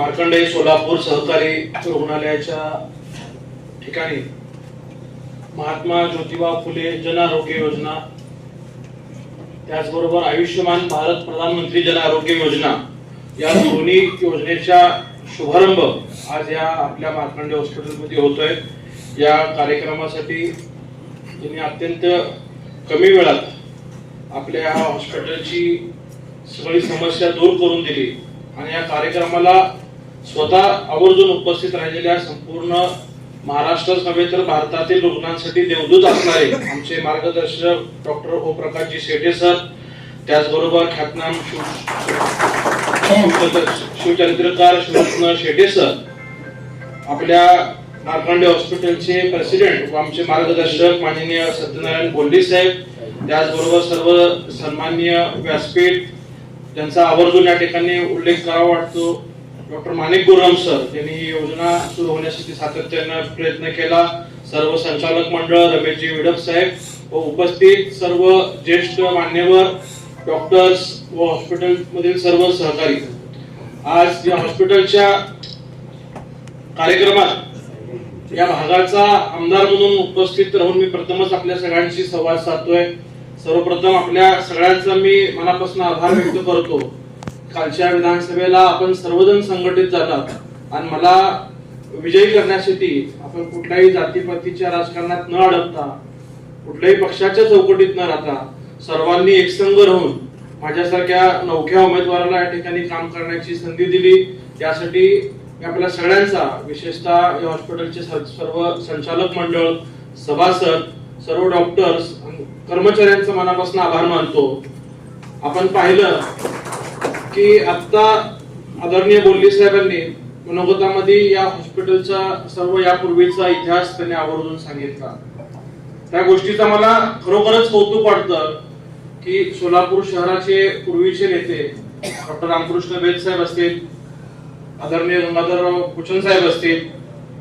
मार्कंडेय सोलापूर सहकारी रुग्णालयाच्या ठिकाणी महात्मा ज्योतिबा फुले जन आरोग्य योजना, त्याचबरोबर आयुष्यमान भारत प्रधानमंत्री जन आरोग्य योजना या दोन्ही योजनेचा शुभारंभ आज या आपल्या मार्कंडेय हॉस्पिटलमध्ये होतोय। या कार्यक्रमासाठी त्यांनी अत्यंत कमी वेळात आपल्या हॉस्पिटलची सगळी समस्या दूर करून दिली आणि या कार्यक्रमाला स्वतः आवर्जून उपस्थित राहिलेल्या संपूर्ण महाराष्ट्रात नव्हे तर भारतातील रुग्णांसाठी देवदूत असणारे आमचे मार्गदर्शक डॉक्टर ओमप्रकाशजी शेटे सर, त्याचबरोबर ख्यातनाम शिवचरित्रकार शिवरत्न शेटे सर, आपल्या मार्कंडेय हॉस्पिटलचे प्रेसिडेंट व आमचे मार्गदर्शक माननीय सत्यनारायण बोल्ली साहेब, त्याचबरोबर सर्व सन्माननीय व्यासपीठ ज्यांचा आवर्जून या ठिकाणी उल्लेख करावा वाटतो, डॉक्टर माणिक गुरम सर, त्यांनी ही योजना सुरू होण्यासाठी सातत्याने प्रयत्न केला, सर्व संचालक मंडळ, रमेशजी विडप साहेब व उपस्थित सर्व ज्येष्ठ मान्यवर डॉक्टर्स व हॉस्पिटल मधील सर्व सहकारी। आज या हॉस्पिटलच्या कार्यक्रमात या भागाचा आमदार म्हणून उपस्थित राहून मी प्रथमच आपल्या सगळ्यांशी संवाद साधतोय। सर्वप्रथम आपल्या सगळ्यांचा मी मनापासून आभार व्यक्त करतो। कालच्या विधानसभेला आपण सर्वजण संघटित झालात आणि मला विजयी करण्यासाठी आपण कुठल्याही जातीपातीच्या राजकारणात न अडकता, कुठल्याही पक्षाच्या चौकटीत न राहता सर्वांनी एकसंघ राहून माझ्यासारख्या नवख्या उमेदवाराला या ठिकाणी काम करण्याची संधी दिली। त्यासाठी आपल्या सगळ्यांचा, विशेषतः या हॉस्पिटलचे सर्व संचालक मंडळ, सभासद, सर्व डॉक्टर्स, कर्मचाऱ्यांचा मनापासून आभार मानतो। आपण पाहिलं की आता आदरणीय बोल्ली साहेबांनी मनोगतामध्ये या हॉस्पिटलचा सर्व यापूर्वीचा इतिहास त्यांनी आवर्जून सांगितला। त्या गोष्टीचा मला खरोखरच कौतुक वाटतं की सोलापूर शहराचे पूर्वीचे नेते डॉक्टर रामकृष्ण बेद साहेब असतील, आदरणीय गंगाधरराव कुचन साहेब असतील,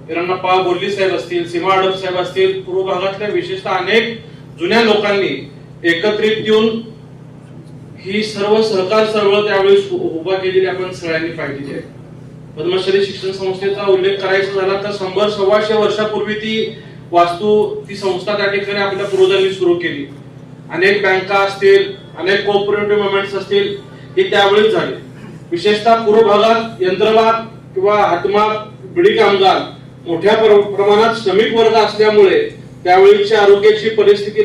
हिरण्णप्पा बोल्ली साहेब असतील, सीमा अडप साहेब असतील, पूर्व भागातल्या विशेषतः अनेक जुन्या लोकांनी एकत्रित येऊन ही सर्व सहकार चळवळ त्यावेळी उभा केलेली आपण सगळ्यांनी पाहिली आहे। पद्मश्री शिक्षण संस्थेचा उल्लेख करायचा झाला तर 100-125 वर्षापूर्वी ती संस्था त्या ठिकाणी आपल्या पूर्वजांनी सुरू केली। अनेक बँका असतील, अनेक कोऑपरेटिव्ह मुवमेंट्स असतील, हे त्यावेळीच झाले। विशेषतः पूर्व भागात यंत्रमाग किंवा हातमाग, बिडी कामगार मोठ्या प्रमाणात श्रमिक वर्ग असल्यामुळे त्यावेळीच्या आरोग्याची परिस्थिती